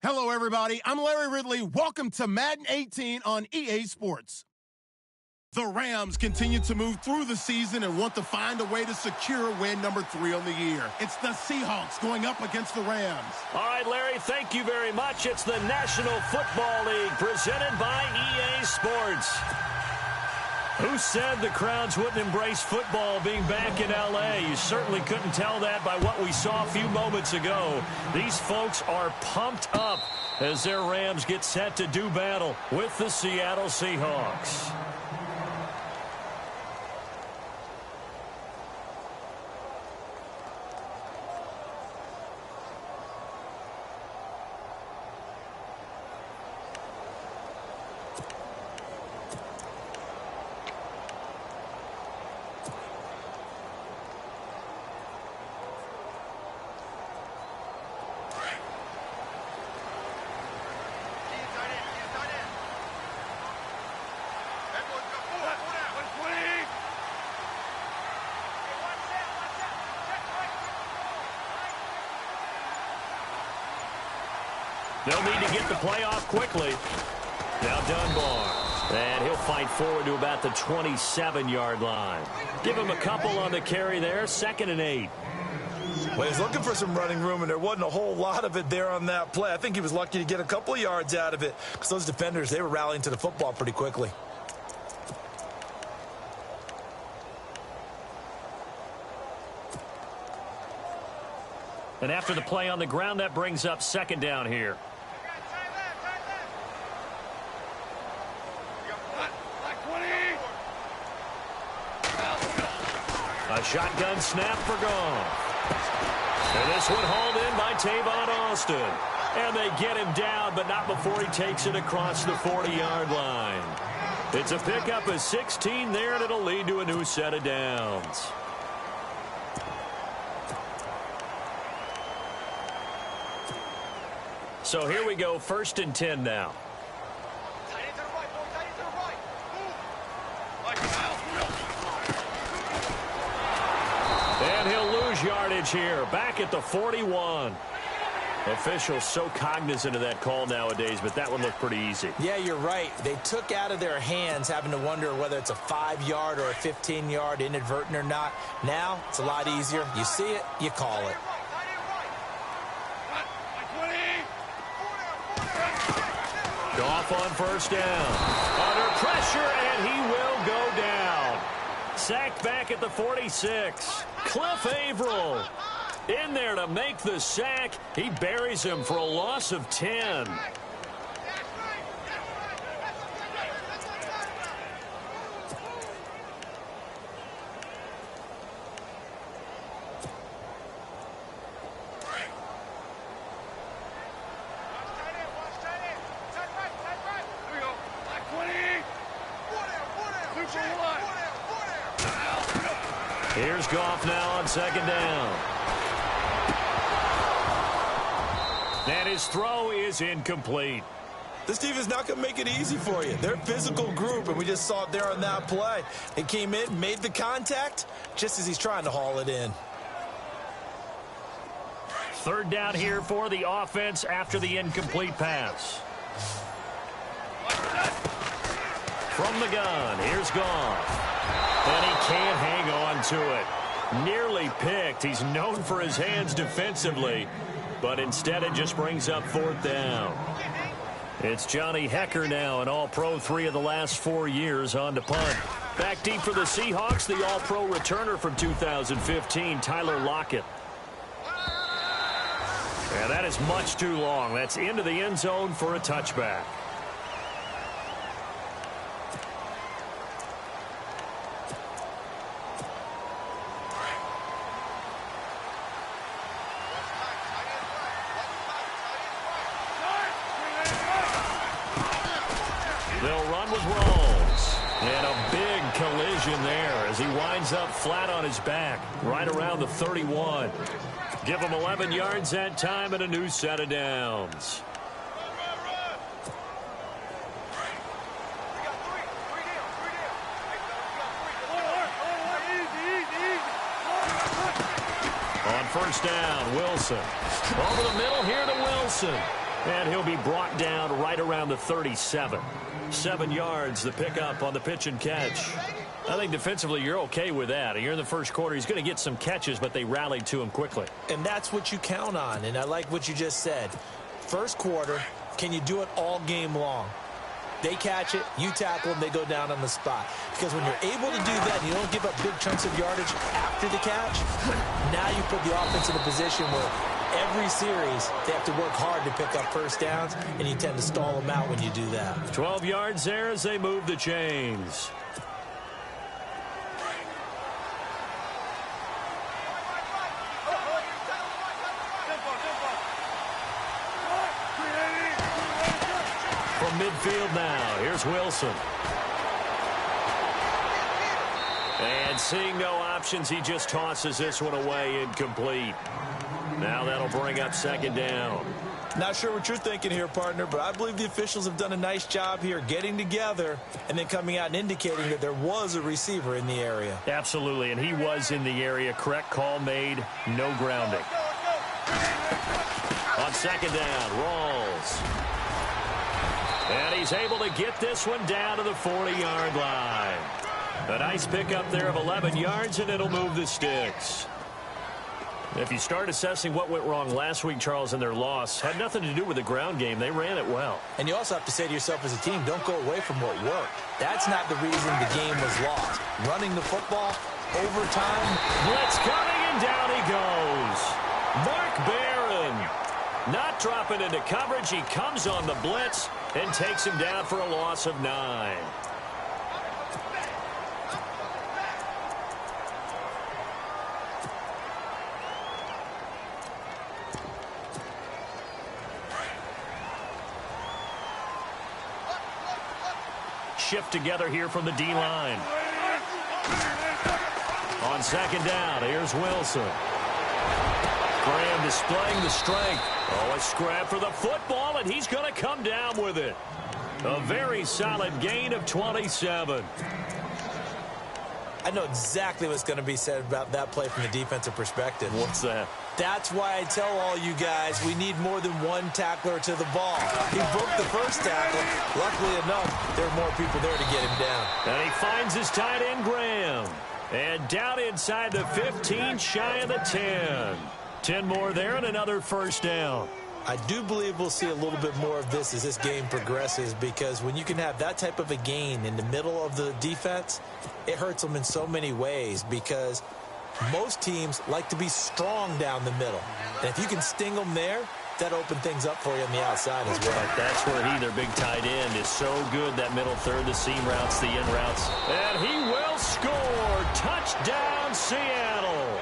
Hello, everybody. I'm Larry Ridley. Welcome to Madden 18 on EA Sports. The Rams continue to move through the season and want to find a way to secure win number 3 on the year. It's the Seahawks going up against the Rams. All right, Larry, thank you very much. It's the National Football League presented by EA Sports. Who said the crowds wouldn't embrace football being back in L.A.? You certainly couldn't tell that by what we saw a few moments ago. These folks are pumped up as their Rams get set to do battle with the Seattle Seahawks. They'll need to get the play off quickly. Now Dunbar. And he'll fight forward to about the 27-yard line. Give him a couple on the carry there. 2nd and 8. Well, he's looking for some running room, and there wasn't a whole lot of it there on that play. I think he was lucky to get a couple of yards out of it because those defenders, they were rallying to the football pretty quickly. And after the play on the ground, that brings up 2nd down here. A shotgun snap for Goff. And this one hauled in by Tavon Austin. And they get him down, but not before he takes it across the 40-yard line. It's a pickup of 16 there, and it'll lead to a new set of downs. So here we go, 1st and 10 now. And he'll lose yardage here, back at the 41. Officials so cognizant of that call nowadays, but that one looked pretty easy. Yeah, you're right. They took out of their hands having to wonder whether it's a 5-yard or a 15-yard inadvertent or not. Now, it's a lot easier. You see it, you call it. Goff on 1st down. Under pressure, and he will go down. Sacked back at the 46. Cliff Averill in there to make the sack. He buries him for a loss of 10. Here's Goff now on 2nd down. And his throw is incomplete. This team is not going to make it easy for you. They're a physical group, and we just saw it there on that play. They came in, made the contact, just as he's trying to haul it in. 3rd down here for the offense after the incomplete pass. From the gun, here's Goff. And he can't hang on to it. Nearly picked. He's known for his hands defensively, but instead it just brings up 4th down. It's Johnny Hecker now, an All-Pro 3 of the last 4 years on to punt. Back deep for the Seahawks, the All-Pro returner from 2015, Tyler Lockett. And that is much too long. That's into the end zone for a touchback. They'll run with Rolls. And a big collision there as he winds up flat on his back, right around the 31. Give him 11 yards that time and a new set of downs. On 1st down, Wilson. Over the middle here to Wilson. And he'll be brought down right around the 37. 7 yards, the pickup on the pitch and catch. I think defensively you're okay with that. Here in the first quarter, he's going to get some catches, but they rallied to him quickly. And that's what you count on, and I like what you just said. First quarter, can you do it all game long? They catch it, you tackle them, they go down on the spot. Because when you're able to do that, and you don't give up big chunks of yardage after the catch, now you put the offense in a position where every series they have to work hard to pick up first downs, and you tend to stall them out when you do that. 12 yards there as they move the chains. From midfield now, here's Wilson. And seeing no options, he just tosses this one away incomplete. Now that'll bring up second down. Not sure what you're thinking here, partner, but I believe the officials have done a nice job here getting together and then coming out and indicating that there was a receiver in the area. Absolutely, and he was in the area. Correct call made, no grounding. On second down, Rawls. And he's able to get this one down to the 40-yard line. A nice pickup there of 11 yards, and it'll move the sticks. If you start assessing what went wrong last week, Charles, in their loss, had nothing to do with the ground game. They ran it well. And you also have to say to yourself as a team, don't go away from what worked. That's not the reason the game was lost. Running the football, overtime. Blitz coming, and down he goes. Mark Barron not dropping into coverage. He comes on the blitz and takes him down for a loss of 9. Shift together here from the D-line. On second down, here's Wilson. Graham displaying the strength. Oh, a scrap for the football, and he's going to come down with it. A very solid gain of 27. I know exactly what's going to be said about that play from the defensive perspective. What's that? That's why I tell all you guys we need more than one tackler to the ball. He broke the first tackle. Luckily enough, there are more people there to get him down. And he finds his tight end, Graham. And down inside the 15, shy of the 10. 10 more there and another first down. I do believe we'll see a little bit more of this as this game progresses, because when you can have that type of a gain in the middle of the defense, it hurts them in so many ways, because most teams like to be strong down the middle. And if you can sting them there, that opens things up for you on the outside as well. That's where their big tight end, is so good, that middle third, the seam routes, the in routes. And he will score. Touchdown, Seattle.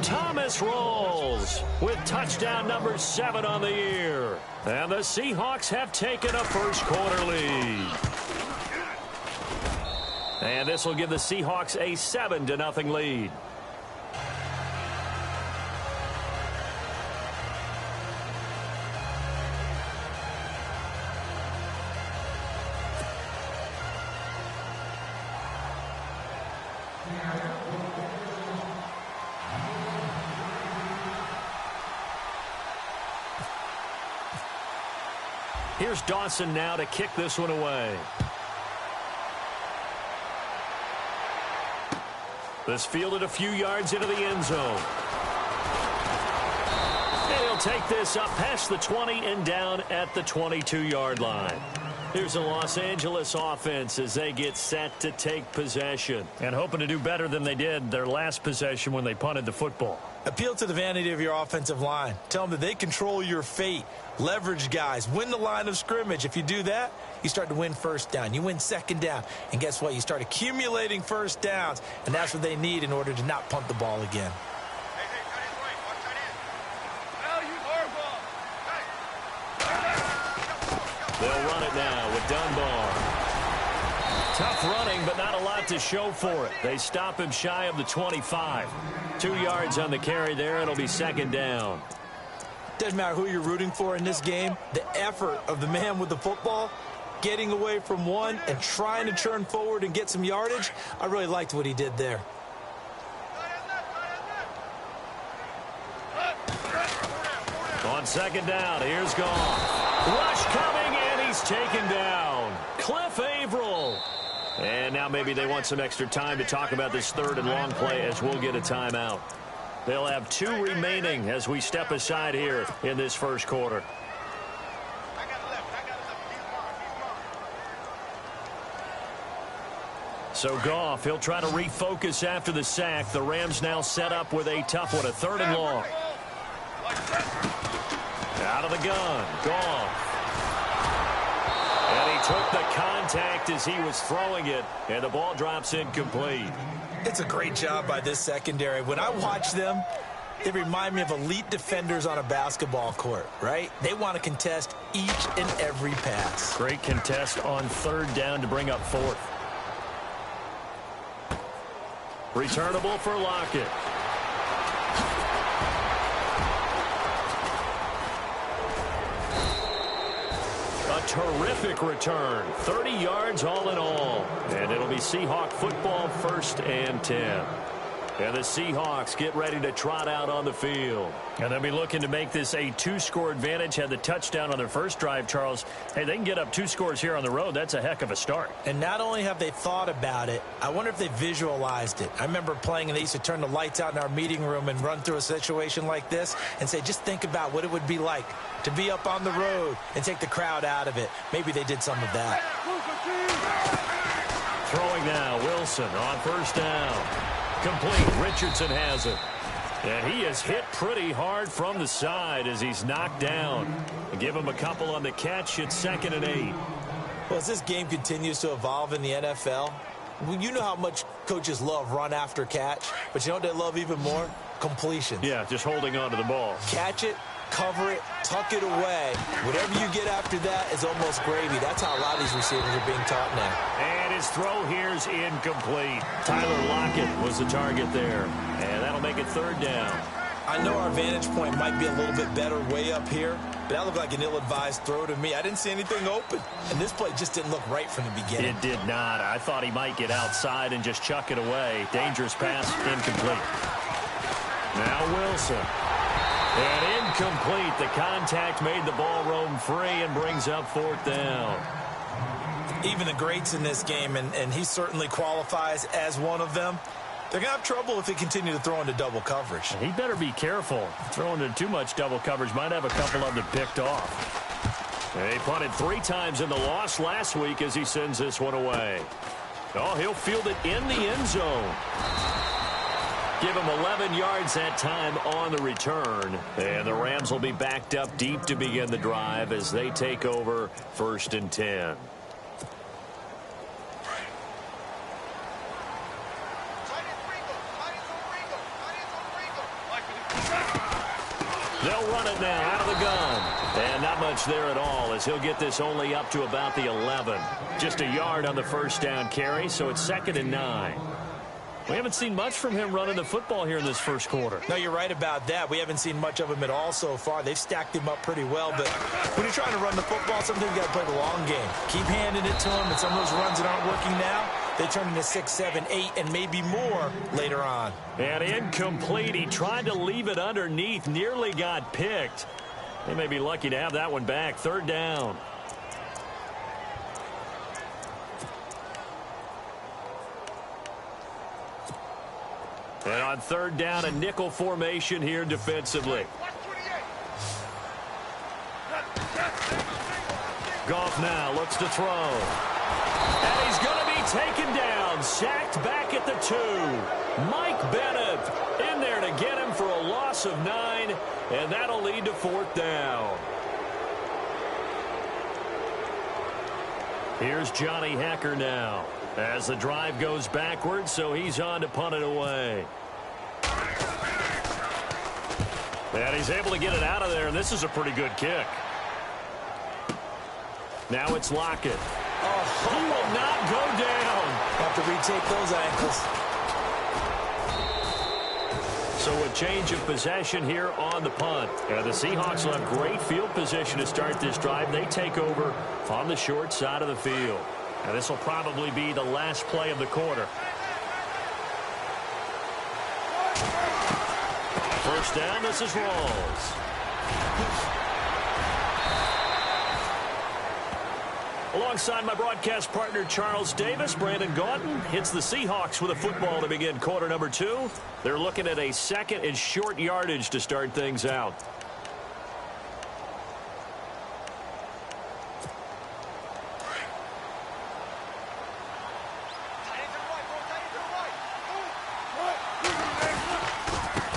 Thomas Rawls with touchdown number 7 on the year. And the Seahawks have taken a first quarter lead. And this will give the Seahawks a 7-0 lead. Here's Dawson now to kick this one away. This fielded a few yards into the end zone. And he'll take this up past the 20 and down at the 22-yard line. Here's the Los Angeles offense as they get set to take possession, and hoping to do better than they did their last possession when they punted the football. Appeal to the vanity of your offensive line. Tell them that they control your fate. Leverage guys. Win the line of scrimmage. If you do that, you start to win first down. You win second down. And guess what? You start accumulating first downs. And that's what they need in order to not punt the ball again. They'll run it now with Dunbar. Tough running, but not a lot to show for it. They stop him shy of the 25. 2 yards on the carry there. It'll be second down. Doesn't matter who you're rooting for in this game. The effort of the man with the football, getting away from one and trying to turn forward and get some yardage, I really liked what he did there. On second down, here's Goff. Rush coming, and he's taken down. Cliff Averill. And now maybe they want some extra time to talk about this third and long play as we'll get a timeout. They'll have 2 remaining as we step aside here in this first quarter. So Goff, he'll try to refocus after the sack. The Rams now set up with a tough one, a third and long. Out of the gun, Goff. And he took the contact as he was throwing it, and the ball drops incomplete. It's a great job by this secondary. When I watch them, they remind me of elite defenders on a basketball court, right? They want to contest each and every pass. Great contest on third down to bring up fourth. Returnable for Lockett. A terrific return. 30 yards all in all. And it'll be Seahawk football, 1st and 10. And the Seahawks get ready to trot out on the field. And they'll be looking to make this a 2-score advantage. Had the touchdown on their first drive, Charles. Hey, they can get up 2 scores here on the road. That's a heck of a start. And not only have they thought about it, I wonder if they visualized it. I remember playing, and they used to turn the lights out in our meeting room and run through a situation like this and say, just think about what it would be like to be up on the road and take the crowd out of it. Maybe they did some of that. Throwing now, Wilson on 1st down. Complete. Richardson has it. And he is hit pretty hard from the side as he's knocked down. Give him a couple on the catch. It's 2nd and 8. Well, as this game continues to evolve in the NFL, you know how much coaches love run after catch, but you know what they love even more? Completion. Yeah, just holding on to the ball. Catch it, cover it, tuck it away. Whatever you get after that is almost gravy. That's how a lot of these receivers are being taught now. And his throw here is incomplete. Tyler Lockett was the target there. And that'll make it 3rd down. I know our vantage point might be a little bit better way up here, but that looked like an ill-advised throw to me. I didn't see anything open. And this play just didn't look right from the beginning. It did not. I thought he might get outside and just chuck it away. Dangerous pass, incomplete. Now Wilson. And incomplete. The contact made the ball roam free and brings up 4th down. Even the greats in this game, and he certainly qualifies as one of them, they're going to have trouble if they continue to throw into double coverage. He better be careful. Throwing into too much double coverage might have a couple of them picked off. They punted 3 times in the loss last week as he sends this one away. Oh, he'll field it in the end zone. Give him 11 yards that time on the return. And the Rams will be backed up deep to begin the drive as they take over 1st and 10. They'll run it now out of the gun. And not much there at all as he'll get this only up to about the 11. Just a yard on the 1st down carry, so it's 2nd and 9. We haven't seen much from him running the football here in this first quarter. No, you're right about that. We haven't seen much of him at all so far. They've stacked him up pretty well, but when you're trying to run the football, sometimes you got to play the long game. Keep handing it to him, and some of those runs that aren't working now, they turn into 6, 7, 8, and maybe more later on. And incomplete. He tried to leave it underneath, nearly got picked. They may be lucky to have that one back. 3rd down. And on 3rd down, a nickel formation here defensively. Goff now looks to throw. And he's going to be taken down. Sacked back at the 2. Mike Bennett in there to get him for a loss of 9. And that'll lead to 4th down. Here's Johnny Hecker now as the drive goes backwards, so he's on to punt it away. And he's able to get it out of there, and this is a pretty good kick. Now it's Lockett. Oh, he will not go down. Have to retake those ankles. So a change of possession here on the punt. And the Seahawks will have great field position to start this drive. They take over on the short side of the field. And this will probably be the last play of the quarter. 1st down, this is Rawls. Alongside my broadcast partner, Charles Davis, Brandon Gaudin hits the Seahawks with a football to begin quarter number 2. They're looking at a second and short yardage to start things out.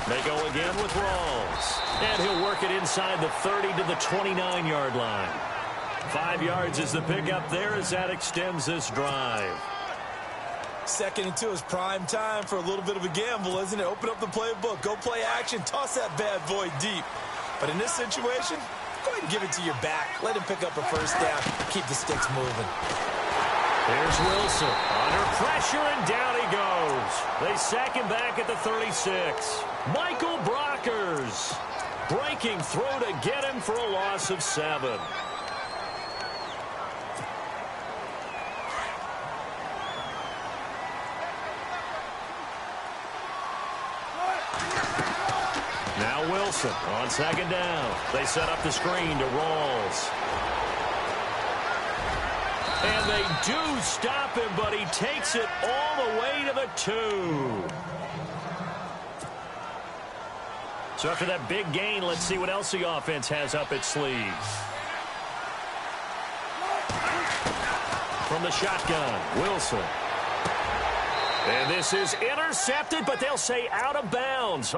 They go again with Rawls. And he'll work it inside the 30 to the 29-yard line. 5 yards is the pickup there as that extends this drive. 2nd and 2 is prime time for a little bit of a gamble, isn't it? Open up the playbook, go play action, toss that bad boy deep. But in this situation, go ahead and give it to your back. Let him pick up a first down. Keep the sticks moving. Here's Wilson under pressure, and down he goes. They sack him back at the 36. Michael Brockers breaking through to get him for a loss of 7. Now Wilson on 2nd down. They set up the screen to Rawls. And they do stop him, but he takes it all the way to the 2. So after that big gain, let's see what else the offense has up its sleeves. From the shotgun, Wilson. And this is intercepted, but they'll say out of bounds.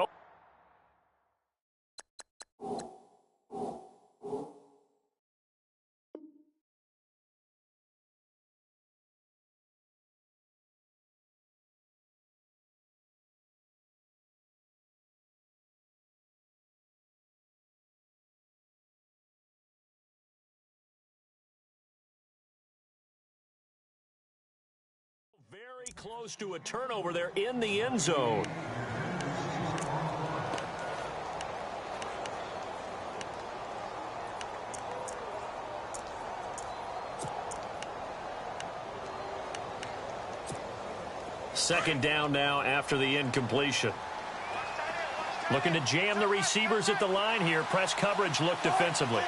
Very close to a turnover there in the end zone. Second down now after the incompletion. Looking to jam the receivers at the line here. Press coverage look defensively.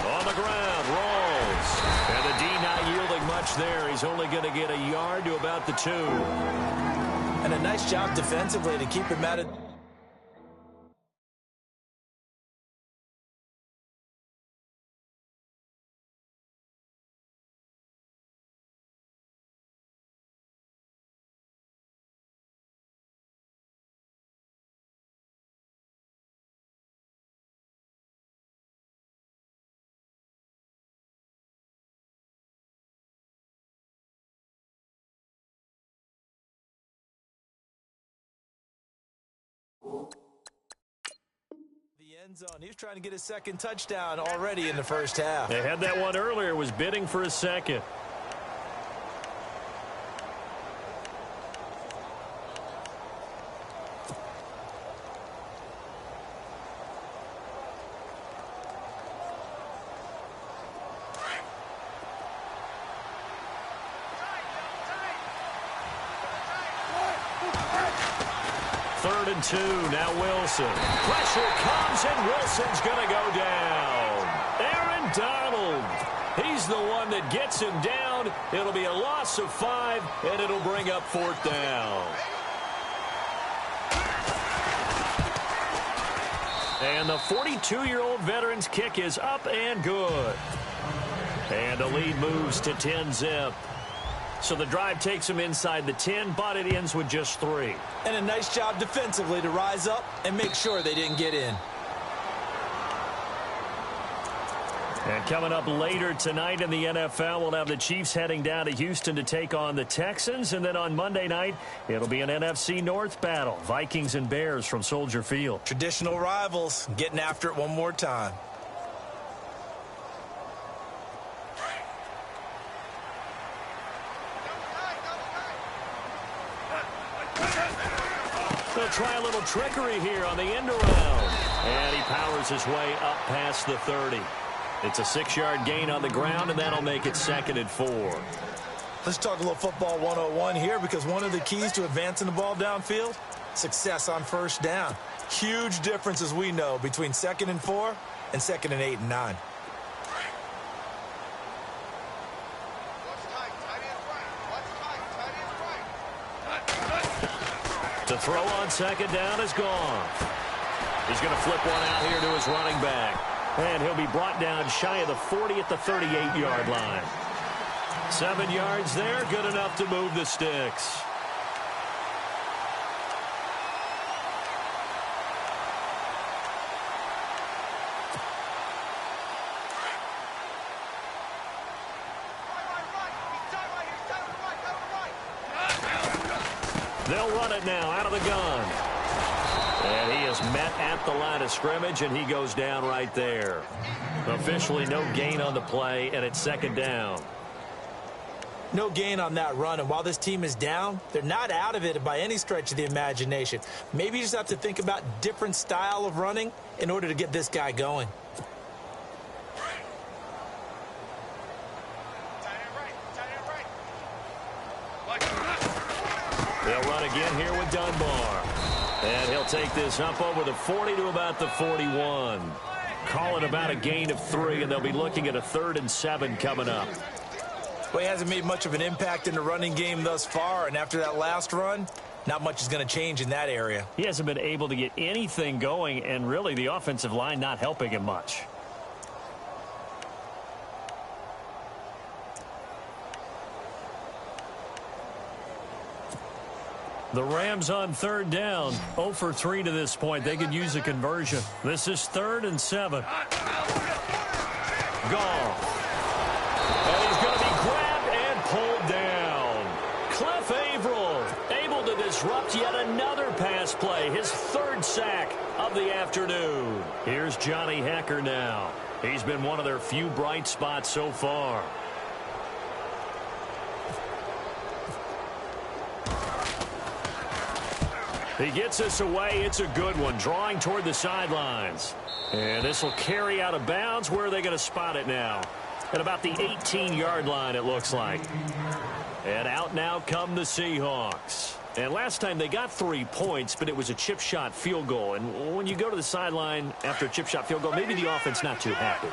On the ground, Rawls. And the D not yielding much there. He's only going to get a yard to about the 2. And a nice job defensively to keep him out of... the end zone. He was trying to get his 2nd touchdown already in the first half. They had that one earlier, was bidding for a 2nd. Third and 2, now Wilson. Pressure comes, and Wilson's going to go down. Aaron Donald, he's the one that gets him down. It'll be a loss of 5, and it'll bring up 4th down. And the 42-year-old veteran's kick is up and good. And the lead moves to 10-zip. So the drive takes him inside the 10, but it ends with just 3. And a nice job defensively to rise up and make sure they didn't get in. And coming up later tonight in the NFL, we'll have the Chiefs heading down to Houston to take on the Texans. And then on Monday night, it'll be an NFC North battle. Vikings and Bears from Soldier Field. Traditional rivals getting after it one more time. They'll try a little trickery here on the end around. And he powers his way up past the 30. It's a 6-yard gain on the ground, and that'll make it 2nd and 4. Let's talk a little football 101 here, because one of the keys to advancing the ball downfield Success on first down. Huge difference, as we know, between 2nd and 4 and 2nd and 8 and 9. The throw on 2nd down is gone. He's going to flip one out here to his running back. And he'll be brought down shy of the 40 at the 38-yard line. 7 yards there, good enough to move the sticks. They'll run it now out of the gun. And he is met at the line of scrimmage, and he goes down right there. Officially no gain on the play, and it's 2nd down. No gain on that run, and while this team is down, they're not out of it by any stretch of the imagination. Maybe you just have to think about different style of running in order to get this guy going. They'll run again here with Dunbar. And he'll take this up over the 40 to about the 41. Call it about a gain of 3, and they'll be looking at a 3rd and 7 coming up. Well, he hasn't made much of an impact in the running game thus far, and after that last run, not much is going to change in that area. He hasn't been able to get anything going, and really the offensive line not helping him much. The Rams on 3rd down, 0 for 3 to this point. They could use a conversion. This is 3rd and 7. Gone. And he's going to be grabbed and pulled down. Cliff Averill able to disrupt yet another pass play. His 3rd sack of the afternoon. Here's Johnny Hekker now. He's been one of their few bright spots so far. He gets this away. It's a good one. Drawing toward the sidelines. And this will carry out of bounds. Where are they going to spot it now? At about the 18-yard line, it looks like. And out now come the Seahawks. And last time they got 3 points, but it was a chip shot field goal. And when you go to the sideline after a chip shot field goal, maybe the offense not too happy.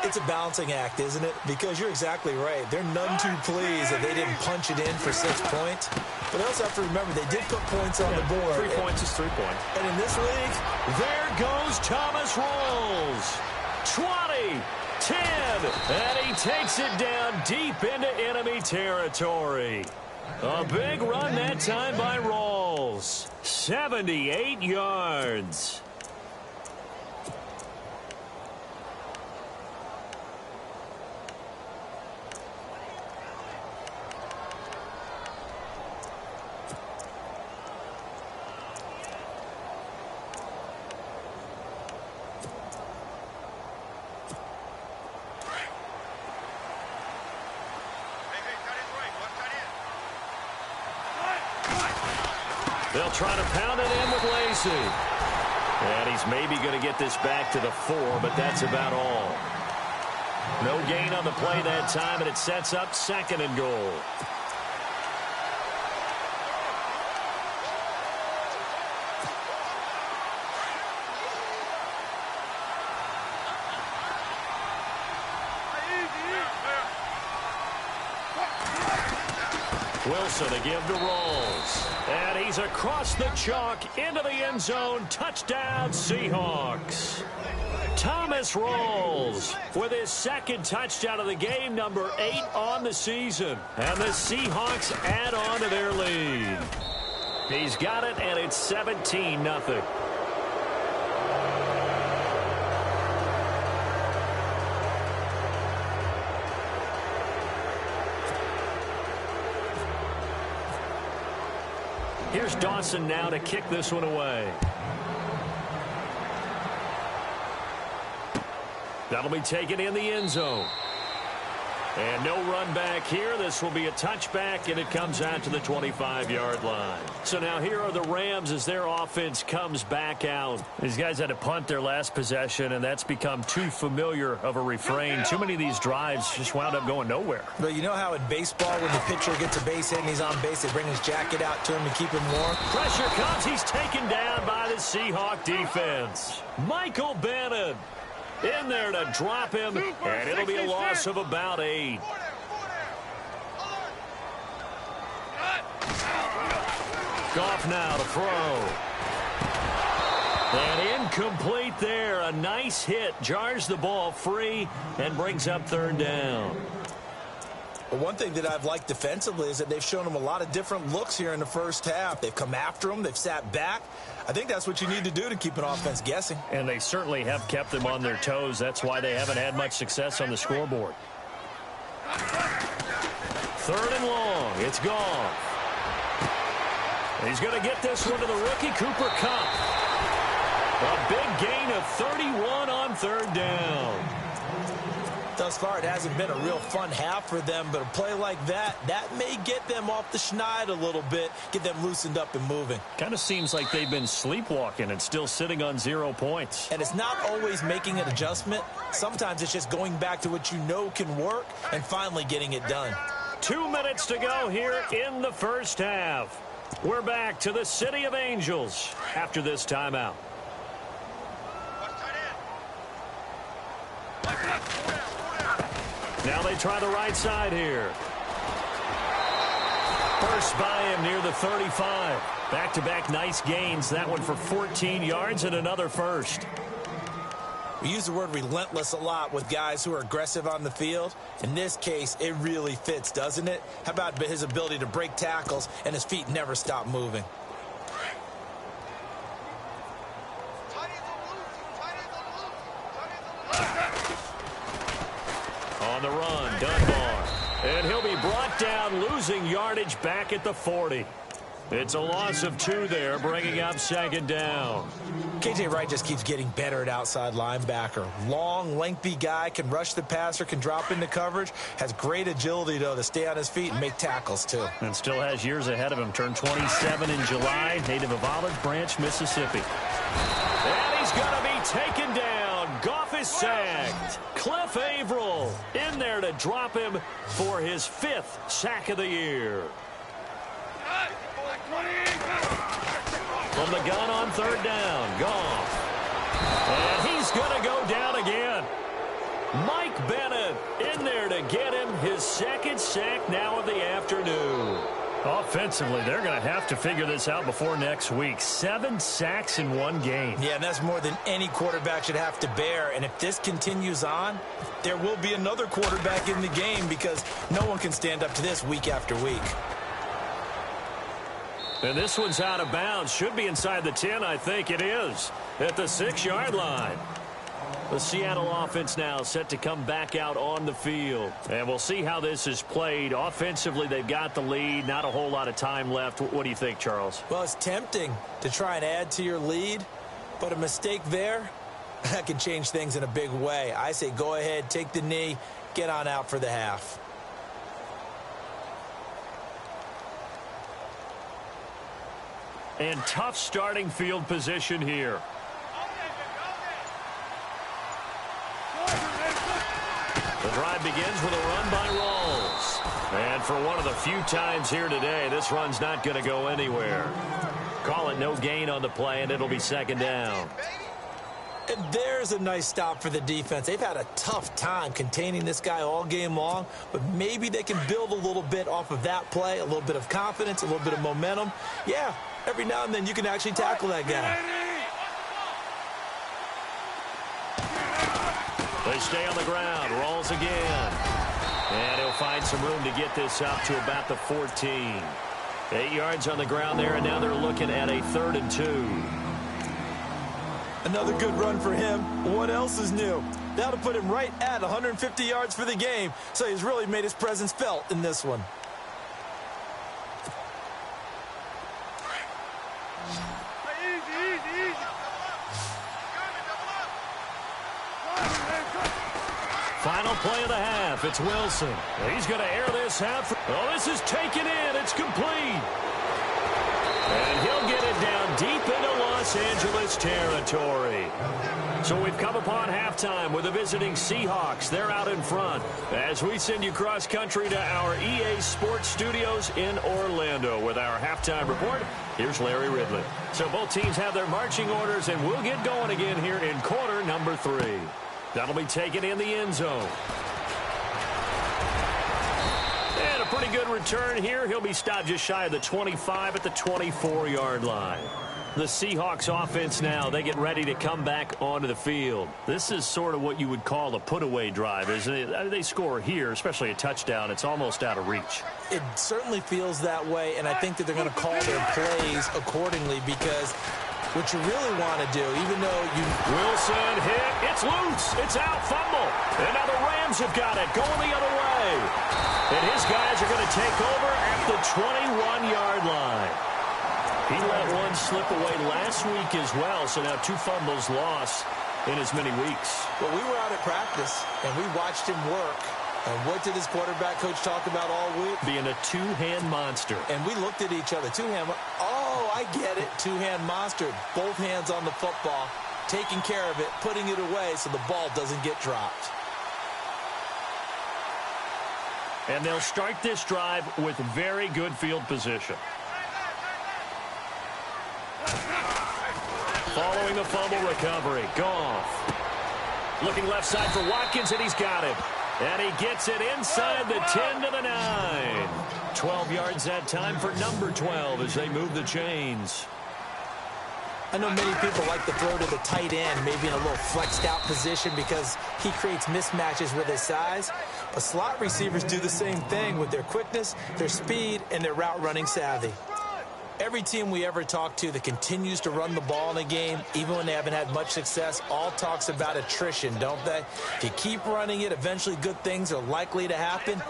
It's a balancing act, isn't it? Because you're exactly right. They're none too pleased that they didn't punch it in for 6 points. But they also have to remember they did put points on the board. 3 points is 3 points. And in this league, there goes Thomas Rawls. 20, 10, and he takes it down deep into enemy territory. A big run that time by Rawls. 78 yards. They'll try to pound it in with Lacey. And he's maybe going to get this back to the 4, but that's about all. No gain on the play that time, and it sets up 2nd and goal. Wilson to give to Rawls. And he's across the chalk into the end zone. Touchdown, Seahawks. Thomas Rawls with his 2nd touchdown of the game, number 8 on the season. And the Seahawks add on to their lead. He's got it, and it's 17-0. Here's Dawson now to kick this one away. That'll be taken in the end zone. And no run back here. This will be a touchback, and it comes out to the 25-yard line. So now here are the Rams as their offense comes back out. These guys had to punt their last possession, and that's become too familiar of a refrain. Too many of these drives just wound up going nowhere. But you know how in baseball, when the pitcher gets a base hit and he's on base, they bring his jacket out to him to keep him warm? Pressure comes. He's taken down by the Seahawk defense. Michael Bannon in there to drop him, and it'll be a loss of about 8. Goff now to throw. And incomplete there. A nice hit. Jars the ball free and brings up 3rd down. Well, one thing that I've liked defensively is that they've shown him a lot of different looks here in the first half. They've come after him. They've sat back. I think that's what you need to do to keep an offense guessing. And they certainly have kept them on their toes. That's why they haven't had much success on the scoreboard. 3rd and long. It's gone. He's going to get this one to the rookie, Cooper Kupp. A big gain of 31 on 3rd down. Thus far, it hasn't been a real fun half for them, but a play like that may get them off the schneid a little bit, get them loosened up and moving. Kind of seems like they've been sleepwalking and still sitting on 0 points. And it's not always making an adjustment. Sometimes it's just going back to what you know can work and finally getting it done. 2 minutes to go here in the first half. We're back to the City of Angels after this timeout. Now they try the right side here. First by him near the 35. Back-to-back nice gains. That one for 14 yards and another first. We use the word relentless a lot with guys who are aggressive on the field. In this case, it really fits, doesn't it? How about his ability to break tackles and his feet never stop moving? On the run, Dunbar. And he'll be brought down, losing yardage back at the 40. It's a loss of 2 there, bringing up 2nd down. K.J. Wright just keeps getting better at outside linebacker. Long, lengthy guy, can rush the passer, can drop into coverage, has great agility, though, to stay on his feet and make tackles, too. And still has years ahead of him. Turned 27 in July, native of Olive Branch, Mississippi. And he's going to be taken down. Goff is sacked. Cliff Averill in there to drop him for his 5th sack of the year. From the gun on 3rd down, Goff. And he's going to go down again. Mike Bennett in there to get him his 2nd sack now of the afternoon. Offensively, they're going to have to figure this out before next week. 7 sacks in 1 game. Yeah, and that's more than any quarterback should have to bear. And if this continues on, there will be another quarterback in the game because no one can stand up to this week after week. And this one's out of bounds. Should be inside the 10, I think it is. At the 6-yard line. The Seattle offense now set to come back out on the field. And we'll see how this is played. Offensively, they've got the lead. Not a whole lot of time left. What do you think, Charles? Well, it's tempting to try and add to your lead, but a mistake there, that can change things in a big way. I say go ahead, take the knee, get on out for the half. And tough starting field position here. The drive begins with a run by Rawls. And for one of the few times here today, this run's not going to go anywhere. Call it no gain on the play, and it'll be 2nd down. And there's a nice stop for the defense. They've had a tough time containing this guy all game long, but maybe they can build a little bit off of that play, a little bit of confidence, a little bit of momentum. Yeah, every now and then you can actually tackle that guy. They stay on the ground. Rolls again. And he'll find some room to get this up to about the 14. 8 yards on the ground there, and now they're looking at a 3rd and 2. Another good run for him. What else is new? That'll put him right at 150 yards for the game, so he's really made his presence felt in this one. Final play of the half. It's Wilson. He's going to air this out. Oh, this is taken in. It's complete. And he'll get it down deep into Los Angeles territory. So we've come upon halftime with the visiting Seahawks. They're out in front as we send you cross-country to our EA Sports Studios in Orlando with our halftime report. Here's Larry Ridley. So both teams have their marching orders, and we'll get going again here in quarter number 3. That'll be taken in the end zone. And a pretty good return here. He'll be stopped just shy of the 25 at the 24-yard line. The Seahawks offense now, they get ready to come back onto the field. This is sort of what you would call a put-away drive, isn't it? They score here, especially a touchdown. It's almost out of reach. It certainly feels that way, and I think that they're going to call their plays accordingly because what you really want to do, even though you... Wilson hit. It's loose. It's out. Fumble. And now the Rams have got it going the other way. And his guys are going to take over at the 21-yard line. He let one slip away last week as well, so now 2 fumbles lost in as many weeks. Well, we were out at practice, and we watched him work. And what did his quarterback coach talk about all week? Being a two-hand monster. And we looked at each other. Two-hand. Oh, I get it. Two-hand monster. Both hands on the football, taking care of it, putting it away so the ball doesn't get dropped. And they'll start this drive with very good field position. Following the fumble recovery, Goff. Looking left side for Watkins, and he's got him. And he gets it inside the 10 to the 9. 12 yards that time for number 12 as they move the chains. I know many people like to throw to the tight end, maybe in a little flexed out position because he creates mismatches with his size. But slot receivers do the same thing with their quickness, their speed, and their route running savvy. Every team we ever talk to that continues to run the ball in a game, even when they haven't had much success, all talks about attrition, don't they? If you keep running it, eventually good things are likely to happen.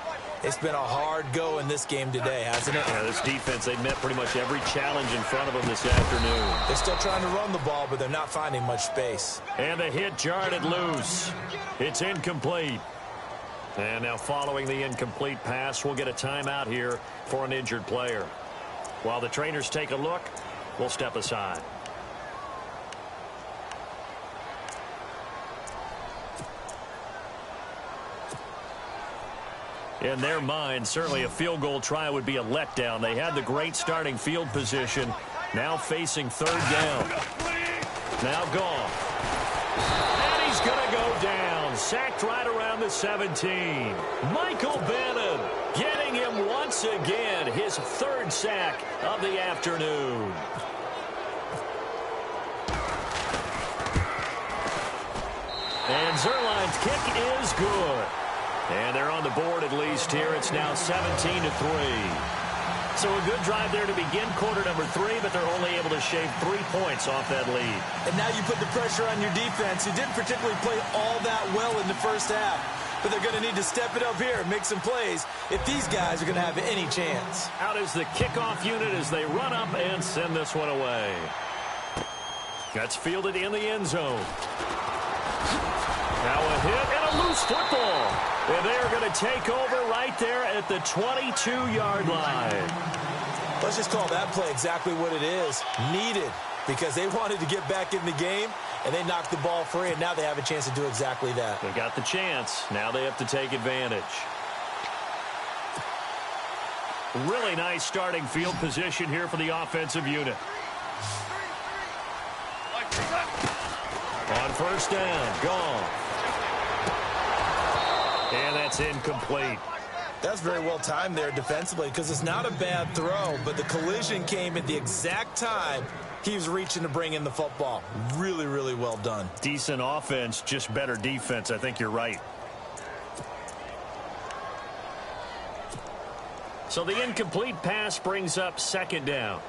It's been a hard go in this game today, hasn't it? Yeah, this defense, they met pretty much every challenge in front of them this afternoon. They're still trying to run the ball, but they're not finding much space. And the hit jarred it loose. It's incomplete. And now following the incomplete pass, we'll get a timeout here for an injured player. While the trainers take a look, we'll step aside. In their mind, certainly a field goal try would be a letdown. They had the great starting field position, now facing third down. Now Goff. And he's going to go down. Sacked right around the 17. Michael Bannon getting him once again, his 3rd sack of the afternoon. And Zerline's kick is good. And they're on the board at least here. It's now 17-3. So a good drive there to begin quarter number 3, but they're only able to shave 3 points off that lead. And now you put the pressure on your defense, who didn't particularly play all that well in the first half. But they're going to need to step it up here and make some plays if these guys are going to have any chance. Out is the kickoff unit as they run up and send this one away. That's fielded in the end zone. Now a hit and a loose football. And they're going to take over right there at the 22-yard line. Let's just call that play exactly what it is. Needed, because they wanted to get back in the game, and they knocked the ball free, and now they have a chance to do exactly that. They got the chance. Now they have to take advantage. Really nice starting field position here for the offensive unit. On first down, Goff. And that's incomplete. That's very well timed there defensively because it's not a bad throw, but the collision came at the exact time he was reaching to bring in the football. Really, really well done. Decent offense, just better defense. I think you're right. So the incomplete pass brings up 2nd down.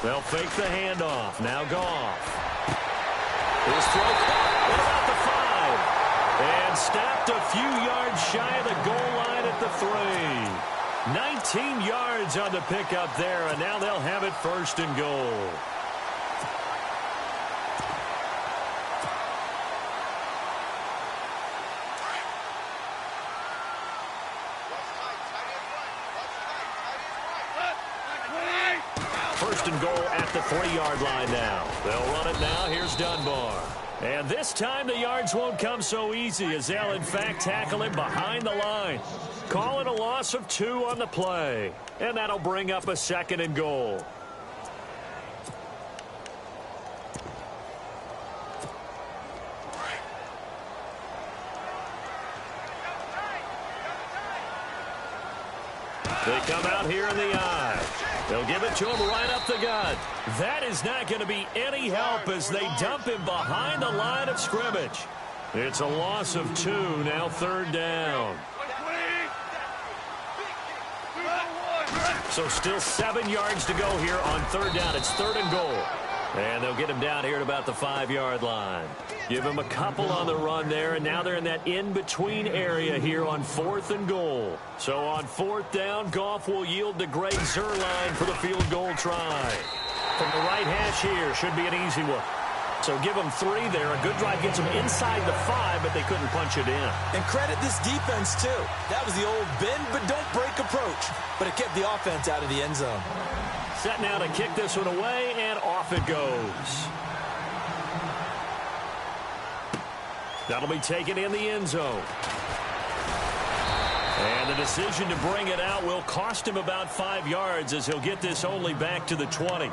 They'll fake the handoff. Now Goff. His throw at about the 5. And stopped a few yards shy of the goal line at the 3. 19 yards on the pickup there, and now they'll have it 1st and goal. first and goal at the 3-yard line now. They'll run it now. Here's Dunbar. And this time the yards won't come so easy as they'll, in fact, tackle him behind the line. Call it a loss of 2 on the play. And that'll bring up a second and goal. They come out here in the eye. They'll give it to him right up the gut. That is not going to be any help as they dump him behind the line of scrimmage. It's a loss of 2, now 3rd down. So still 7 yards to go here on 3rd down. It's 3rd and goal. And they'll get him down here at about the 5-yard line. Give him a couple on the run there, and now they're in that in-between area here on 4th and goal. So on 4th down, Goff will yield to Greg Zuerlein for the field goal try. From the right hash here, should be an easy one. So give them 3 there. A good drive gets them inside the 5, but they couldn't punch it in. And credit this defense, too. That was the old bend but don't break approach, but it kept the offense out of the end zone. Set now to kick this one away, and off it goes. That'll be taken in the end zone. And the decision to bring it out will cost him about 5 yards as he'll get this only back to the 20.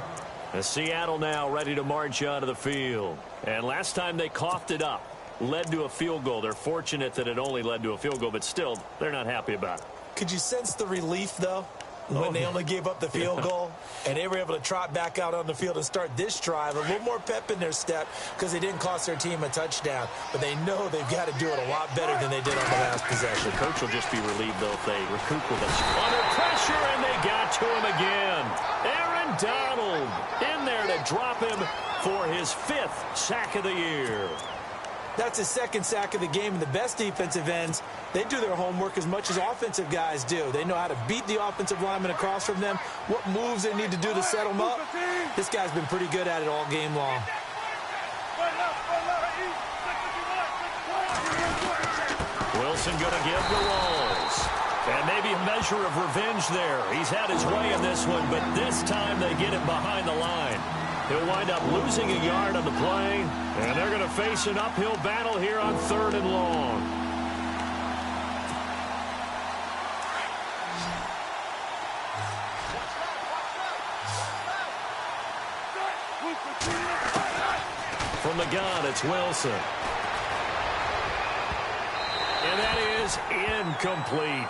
And Seattle now ready to march onto the field. And last time they coughed it up, led to a field goal. They're fortunate that it only led to a field goal, but still, they're not happy about it. Could you sense the relief, though? When they only gave up the field goal, and they were able to trot back out on the field and start this drive, a little more pep in their step because they didn't cost their team a touchdown. But they know they've got to do it a lot better than they did on the last possession. The coach will just be relieved, though, if they recoup with us. Under pressure, and they got to him again. Aaron Donald in there to drop him for his 5th sack of the year. That's his 2nd sack of the game, and the best defensive ends, they do their homework as much as offensive guys do. They know how to beat the offensive lineman across from them, what moves they need to do to set them up. This guy's been pretty good at it all game long. Wilson going to give the Walls. And maybe a measure of revenge there. He's had his way in this one, but this time they get him behind the line. He'll wind up losing a yard on the play, and they're going to face an uphill battle here on 3rd and long. From the gun, it's Wilson. And that is incomplete.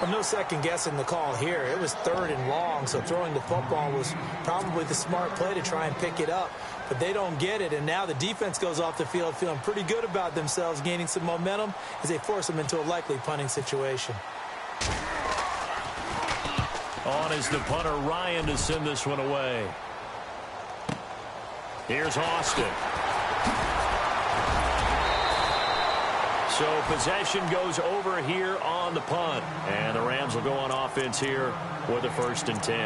Well, no second guessing the call here. It was 3rd and long, so throwing the football was probably the smart play to try and pick it up. But they don't get it, and now the defense goes off the field feeling pretty good about themselves, gaining some momentum as they force them into a likely punting situation. On is the punter, Ryan, to send this one away. Here's Austin. So possession goes over here on the punt. And the Rams will go on offense here with a 1st and 10.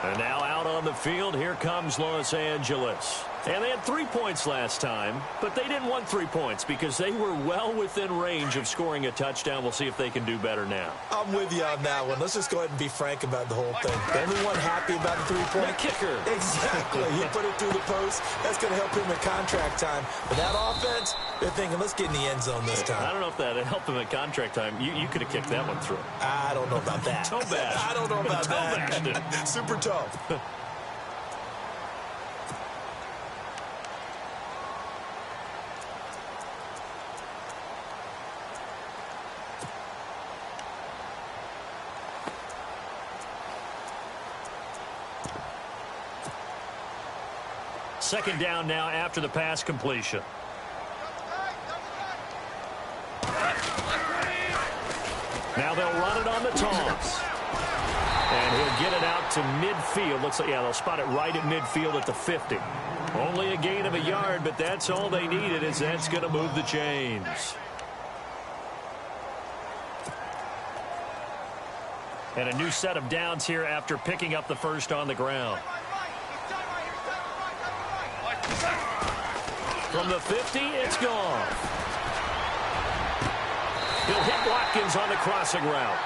And now out on the field, here comes Los Angeles. And they had 3 points last time, but they didn't want 3 points because they were well within range of scoring a touchdown. We'll see if they can do better now. I'm with you on that one. Let's just go ahead and be frank about the whole thing. The only one happy about the 3-point kicker. Exactly. He put it through the post. That's going to help him in contract time. But that offense, they're thinking, let's get in the end zone this time. I don't know if that helped him at contract time. You could have kicked that one through. I don't know about that. Toe bash. I don't know about that. Super tough. Second down now after the pass completion. Now they'll run it on the toss. And he'll get it out to midfield. Looks like, yeah, they'll spot it right at midfield at the 50. Only a gain of a yard, but that's all they needed, as that's going to move the chains. And a new set of downs here after picking up the first on the ground. From the 50, it's gone. He'll hit Watkins on the crossing route.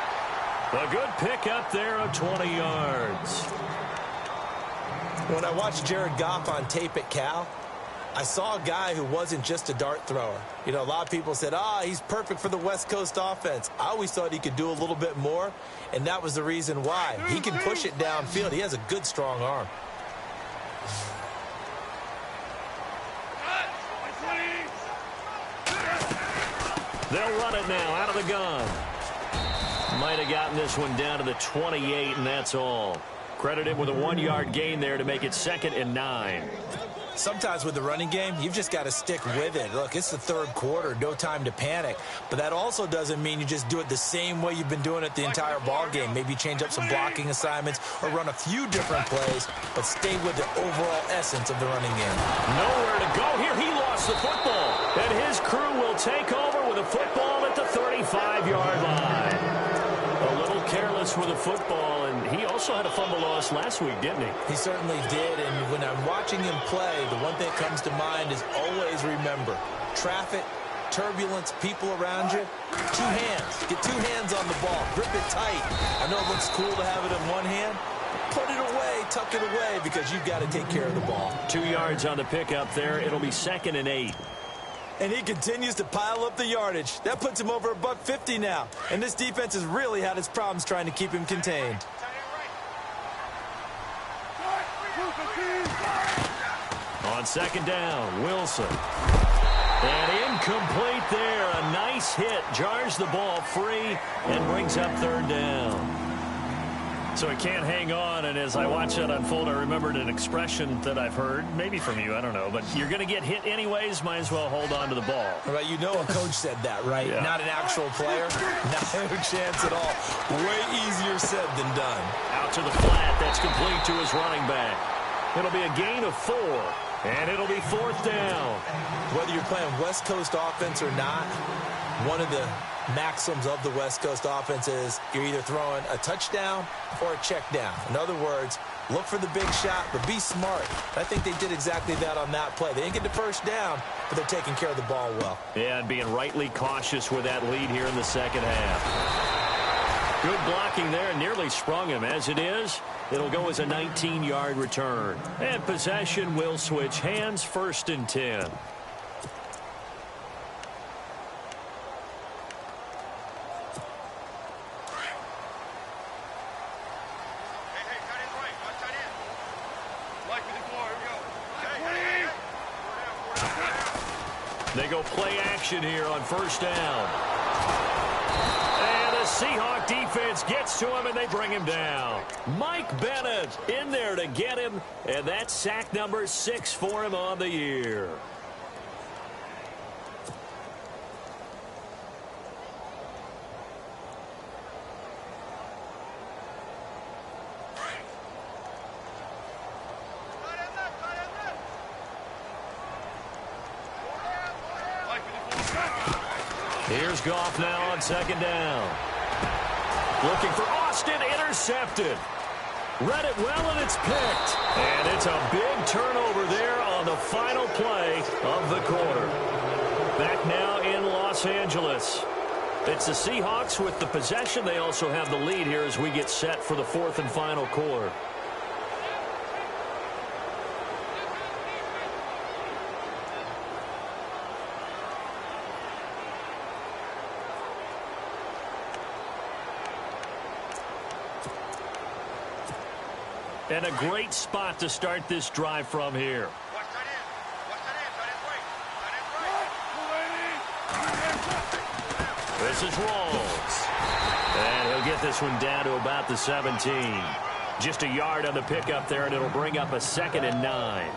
A good pick up there of 20 yards. When I watched Jared Goff on tape at Cal, I saw a guy who wasn't just a dart thrower. You know, a lot of people said, he's perfect for the West Coast offense. I always thought he could do a little bit more, and that was the reason why. He can push it downfield. He has a good, strong arm. They'll run it now out of the gun. Might have gotten this one down to the 28, and that's all. Credit him with a 1-yard gain there to make it 2nd and 9. Sometimes with the running game, you've just got to stick with it. Look, it's the third quarter, no time to panic. But that also doesn't mean you just do it the same way you've been doing it the entire ball game. Maybe change up some blocking assignments or run a few different plays, but stay with the overall essence of the running game. Nowhere to go here. He lost the football, and his crew will take over with a football at the 35-yard line. A little careless with the football, and he also had a fumble loss last week, didn't he? He certainly did, and when I'm watching him play, the one thing that comes to mind is always remember, traffic, turbulence, people around you, 2 hands. Get 2 hands on the ball. Grip it tight. I know it looks cool to have it in one hand. Put it away, tuck it away, because you've got to take care of the ball. 2 yards on the pickup there. It'll be 2nd and 8. And he continues to pile up the yardage. That puts him over $150 now. And this defense has really had its problems trying to keep him contained. On 2nd down, Wilson. And incomplete there. A nice hit. Jars the ball free and brings up 3rd down. So he can't hang on, and as I watch that unfold, I remembered an expression that I've heard, maybe from you, I don't know, but you're going to get hit anyways, might as well hold on to the ball. Right, you know a coach said that, right? Yeah. Not an actual player. No chance at all. Way easier said than done. Out to the flat, that's complete to his running back. It'll be a gain of 4, and it'll be 4th down. Whether you're playing West Coast offense or not, one of the maxims of the West Coast offense is you're either throwing a touchdown or a check down. In other words, look for the big shot, but be smart. I think they did exactly that on that play. They didn't get the first down, but they're taking care of the ball well. Yeah, and being rightly cautious with that lead here in the second half. Good blocking there, nearly sprung him. As it is, it'll go as a 19-yard return. And possession will switch hands, 1st and 10. They go play action here on 1st down. And the Seahawk defense gets to him, and they bring him down. Mike Bennett in there to get him, and that's sack number 6 for him on the year. Here's Goff now on 2nd down. Looking for Austin, intercepted. Read it well, and it's picked. And it's a big turnover there on the final play of the quarter. Back now in Los Angeles. It's the Seahawks with the possession. They also have the lead here as we get set for the 4th and final quarter. And a great spot to start this drive from here. This is Rawls. And he'll get this one down to about the 17. Just a yard on the pickup there, and it'll bring up a 2nd and 9.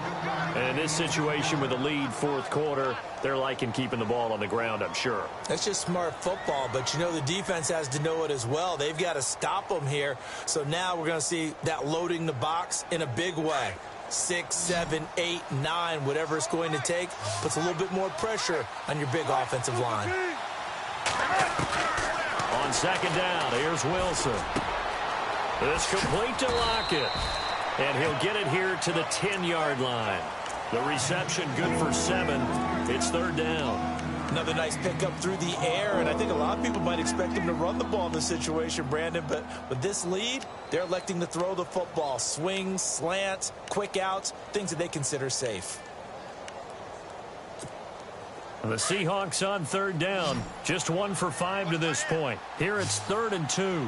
And in this situation with the lead 4th quarter, they're liking keeping the ball on the ground, I'm sure. That's just smart football, but you know the defense has to know it as well. They've got to stop them here. So now we're going to see that loading the box in a big way. 6, 7, 8, 9, whatever it's going to take, puts a little bit more pressure on your big offensive line. On 2nd down, here's Wilson. It's complete to Lockett. And he'll get it here to the 10-yard line. The reception good for 7. It's 3rd down. Another nice pickup through the air, and I think a lot of people might expect him to run the ball in this situation, Brandon, but with this lead, they're electing to throw the football. Swings, slants, quick outs, things that they consider safe. The Seahawks on third down, just 1 for 5 to this point. Here it's 3rd and 2.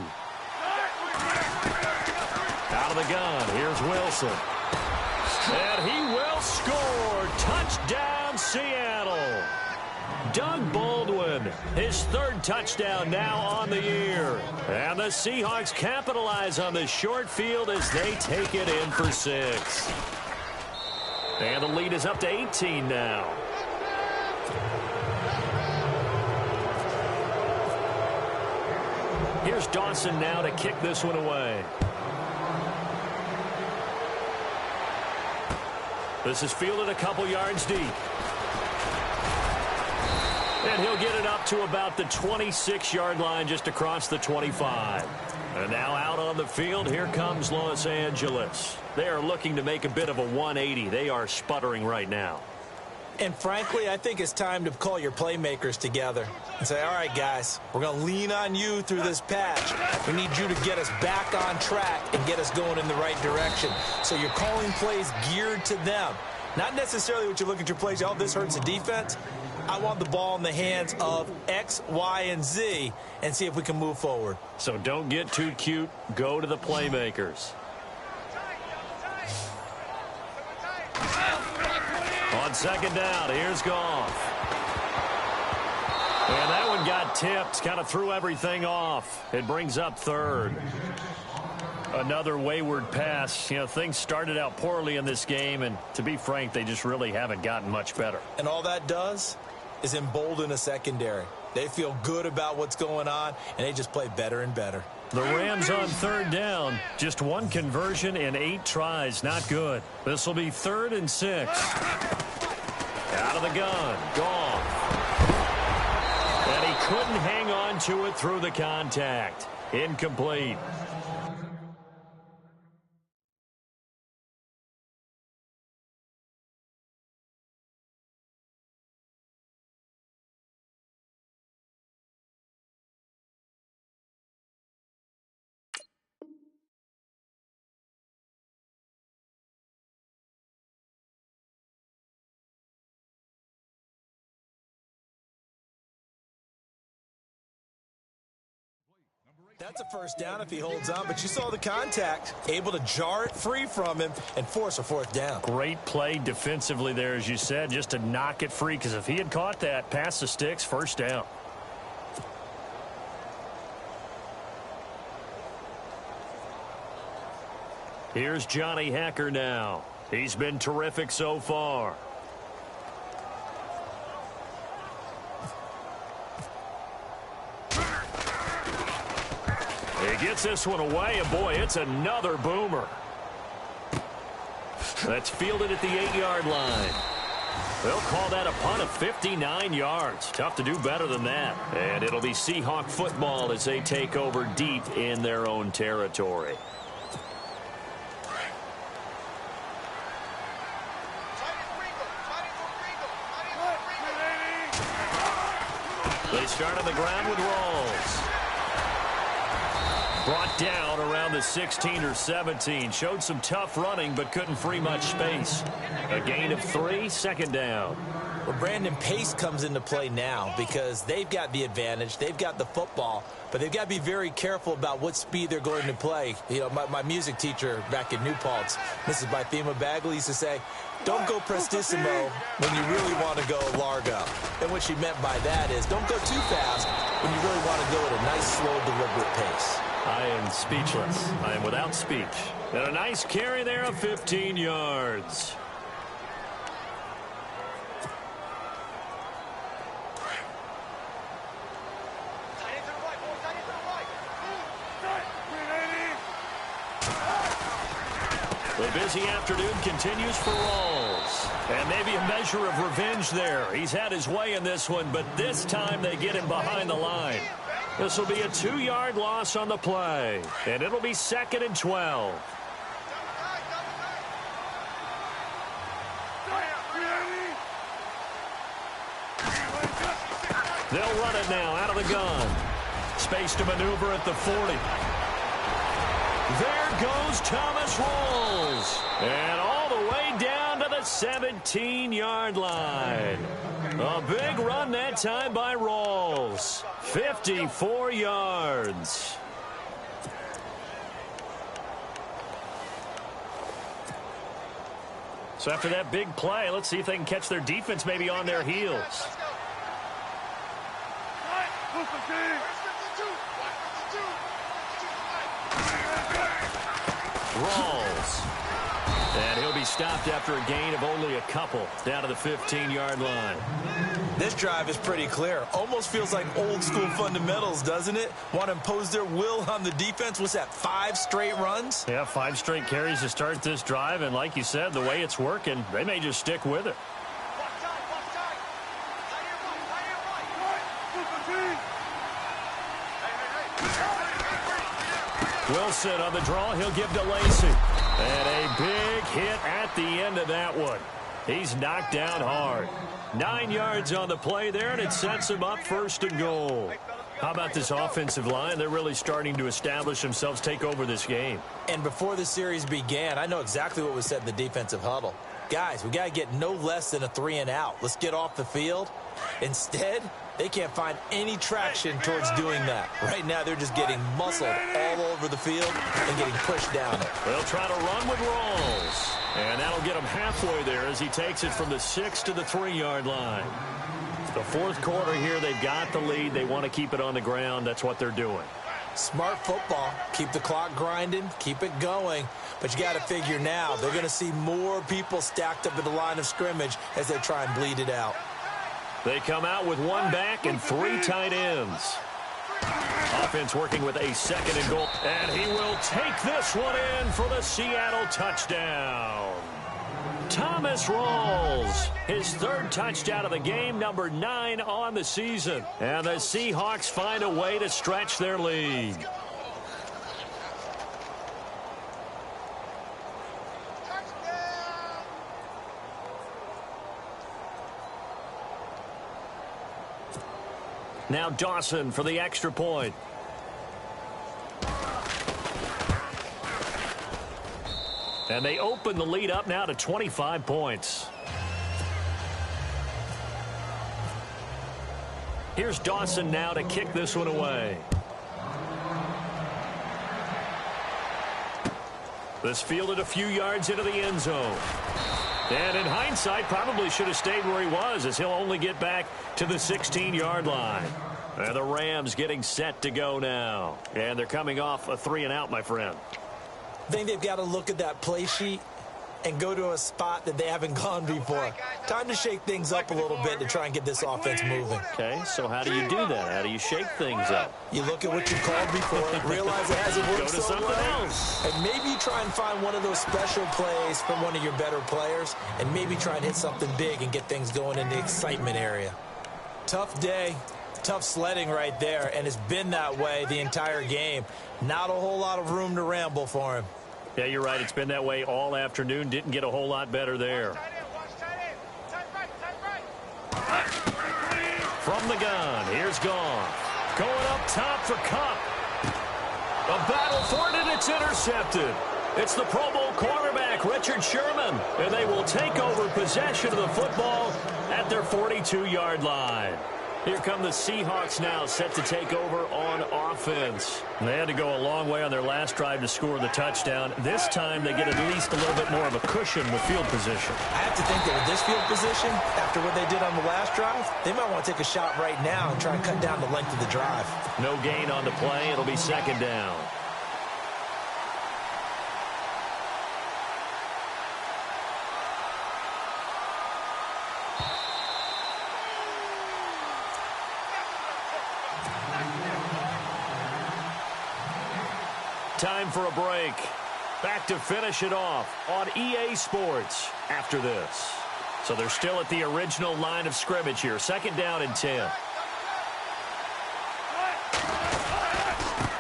Out of the gun, here's Wilson. And he will score. Touchdown, Seattle. Doug Baldwin, his 3rd touchdown now on the year. And the Seahawks capitalize on the short field as they take it in for 6. And the lead is up to 18 now. Here's Dawson now to kick this one away. This is fielded a couple yards deep. And he'll get it up to about the 26-yard line just across the 25. And now out on the field, here comes Los Angeles. They are looking to make a bit of a 180. They are sputtering right now. And frankly, I think it's time to call your playmakers together and say, all right, guys, we're going to lean on you through this patch. We need you to get us back on track and get us going in the right direction. So you're calling plays geared to them. Not necessarily what you look at your plays, oh, this hurts the defense. I want the ball in the hands of X, Y, and Z and see if we can move forward. So don't get too cute. Go to the playmakers. On second down, here's Goff. And that one got tipped, kind of threw everything off. It brings up 3rd. Another wayward pass. You know, things started out poorly in this game, and to be frank, they just really haven't gotten much better. And all that does is embolden a secondary. They feel good about what's going on, and they just play better and better. The Rams on third down. Just 1 conversion in 8 tries. Not good. This will be 3rd and 6. Out of the gun. Goff. And he couldn't hang on to it through the contact. Incomplete. That's a first down if he holds on, but you saw the contact. Able to jar it free from him and force a 4th down. Great play defensively there, as you said, just to knock it free, because if he had caught that, past the sticks, 1st down. Here's Johnny Hacker now. He's been terrific so far. He gets this one away, and boy, it's another boomer. That's fielded at the 8-yard line. They'll call that a punt of 59 yards. Tough to do better than that. And it'll be Seahawk football as they take over deep in their own territory. They start on the ground with Rawls. Brought down around the 16 or 17. Showed some tough running, but couldn't free much space. A gain of 3, 2nd down. Well, Brandon, pace comes into play now because they've got the advantage. They've got the football, but they've got to be very careful about what speed they're going to play. You know, my music teacher back in New Paltz, Mrs. Bythema Bagley, used to say, don't go prestissimo when you really want to go largo. And what she meant by that is don't go too fast when you really want to go at a nice, slow, deliberate pace. I am speechless. I am without speech. And a nice carry there of 15 yards. The busy afternoon continues for Rawls. And maybe a measure of revenge there. He's had his way in this one, but this time they get him behind the line. This will be a 2-yard loss on the play, and it'll be 2nd and 12. They'll run it now out of the gun. Space to maneuver at the 40. There goes Thomas Rawls. And all the way down to the 17-yard line. A big run that time by Rawls. 54 yards. So after that big play, let's see if they can catch their defense maybe on their heels. Rawls. And he'll be stopped after a gain of only a couple down to the 15-yard line. This drive is pretty clear. Almost feels like old school fundamentals, doesn't it? Want to impose their will on the defense. What's that, 5 straight runs? Yeah, 5 straight carries to start this drive. And like you said, the way it's working, they may just stick with it. Wilson on the draw. He'll give to Lacey. And a big hit at the end of that one. He's knocked down hard. 9 yards on the play there, and it sets him up 1st and goal. How about this offensive line? They're really starting to establish themselves, take over this game. And before the series began, I know exactly what was said in the defensive huddle. Guys, we got to get no less than a 3-and-out. Let's get off the field. Instead, they can't find any traction towards doing that. Right now, they're just getting muscled all over the field and getting pushed down. They'll try to run with Rawls. And that'll get him halfway there as he takes it from the 6 to the 3-yard line. The 4th quarter here, they've got the lead. They want to keep it on the ground. That's what they're doing. Smart football. Keep the clock grinding. Keep it going. But you got to figure now, they're going to see more people stacked up at the line of scrimmage as they try and bleed it out. They come out with 1 back and 3 tight ends. Offense working with a 2nd and goal. And he will take this one in for the Seattle touchdown. Thomas Rawls, his 3rd touchdown of the game, number 9 on the season. And the Seahawks find a way to stretch their lead. Now Dawson for the extra point. And they open the lead up now to 25 points. Here's Dawson now to kick this one away. This fielded a few yards into the end zone. And in hindsight, probably should have stayed where he was, as he'll only get back to the 16-yard line. And the Rams getting set to go now. And they're coming off a 3-and-out, my friend. I think they've got to look at that play sheet and go to a spot that they haven't gone before. Time to shake things up a little bit to try and get this offense moving. Okay, so how do you do that? How do you shake things up? You look at what you called before, realize it hasn't worked Go to so something well, else. and maybe you try and find one of those special plays from one of your better players, and maybe try and hit something big and get things going in the excitement area. Tough day, tough sledding right there, and it's been that way the entire game. Not a whole lot of room to ramble for him. Yeah, you're right. It's been that way all afternoon. Didn't get a whole lot better there. From the gun, here's Goff. Going up top for Cup. A battle for it, and it's intercepted. It's the Pro Bowl quarterback, Richard Sherman. And they will take over possession of the football at their 42-yard line. Here come the Seahawks now, set to take over on offense. They had to go a long way on their last drive to score the touchdown. This time they get at least a little bit more of a cushion with field position. I have to think that with this field position, after what they did on the last drive, they might want to take a shot right now and try and cut down the length of the drive. No gain on the play. It'll be 2nd down. Time for a break. Back to finish it off on EA Sports after this. So they're still at the original line of scrimmage here. 2nd down and 10.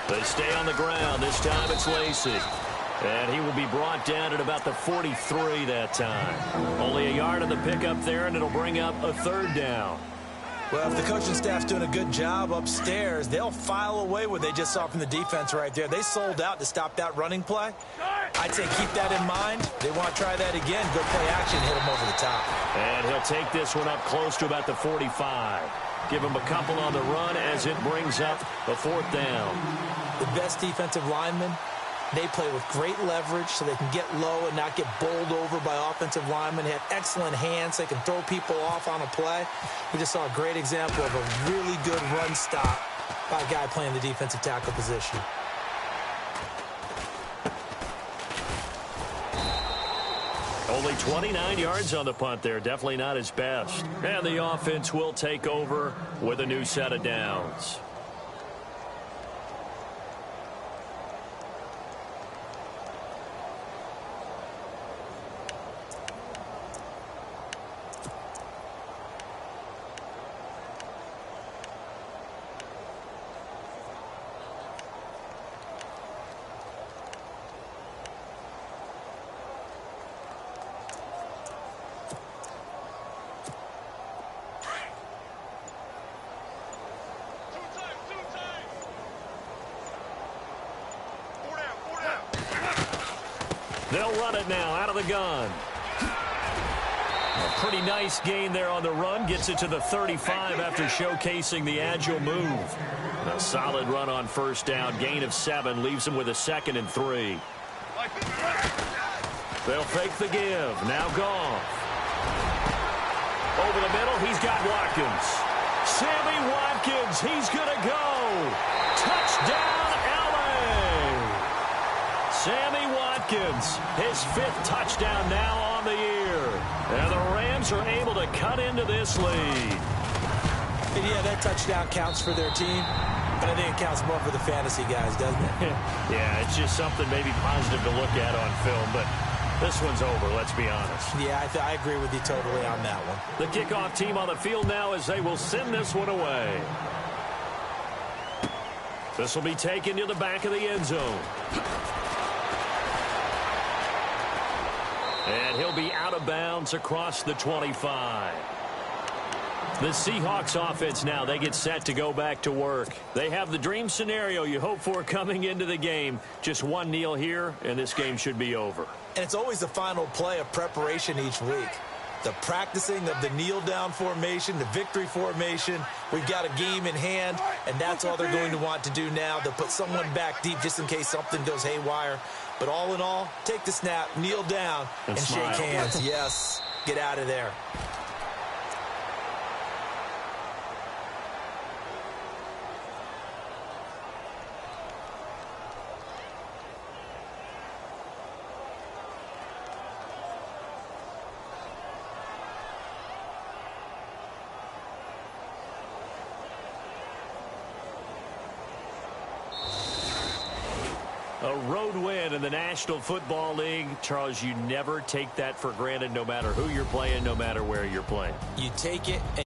They stay on the ground. This time it's Lacey. And he will be brought down at about the 43 that time. Only a yard on the pickup there, and it'll bring up a 3rd down. Well, if the coaching staff's doing a good job upstairs, they'll file away what they just saw from the defense right there. They sold out to stop that running play. I'd say keep that in mind. They want to try that again. Go play action, hit them over the top. And he'll take this one up close to about the 45. Give him a couple on the run as it brings up a 4th down. The best defensive linemen, they play with great leverage so they can get low and not get bowled over by offensive linemen. They have excellent hands. They can throw people off on a play. We just saw a great example of a really good run stop by a guy playing the defensive tackle position. Only 29 yards on the punt there. Definitely not his best. And the offense will take over with a new set of downs. They'll run it now out of the gun. A pretty nice gain there on the run. Gets it to the 35 after showcasing the agile move. A solid run on 1st down. Gain of 7. Leaves him with a 2nd and 3. They'll fake the give. Now Goff. Over the middle, he's got Watkins. Sammy Watkins, he's going to go. Touchdown, LA. Sammy Watkins, his 5th touchdown now on the year. And the Rams are able to cut into this lead. And yeah, that touchdown counts for their team, but I think it counts more for the fantasy guys, doesn't it? Yeah, it's just something maybe positive to look at on film, but this one's over, let's be honest. Yeah, I agree with you totally on that one. The kickoff team on the field now as they will send this one away. This will be taken to the back of the end zone. And he'll be out of bounds across the 25. The Seahawks offense now, they get set to go back to work. They have the dream scenario you hope for coming into the game. Just one kneel here, and this game should be over. And it's always the final play of preparation each week. The practicing of the kneel-down formation, the victory formation. We've got a game in hand, and that's all they're going to want to do now. They'll put someone back deep just in case something goes haywire. But all in all, take the snap, kneel down, and shake hands. Yes, get out of there. A road win in the National Football League. Charles, you never take that for granted no matter who you're playing, no matter where you're playing. You take it and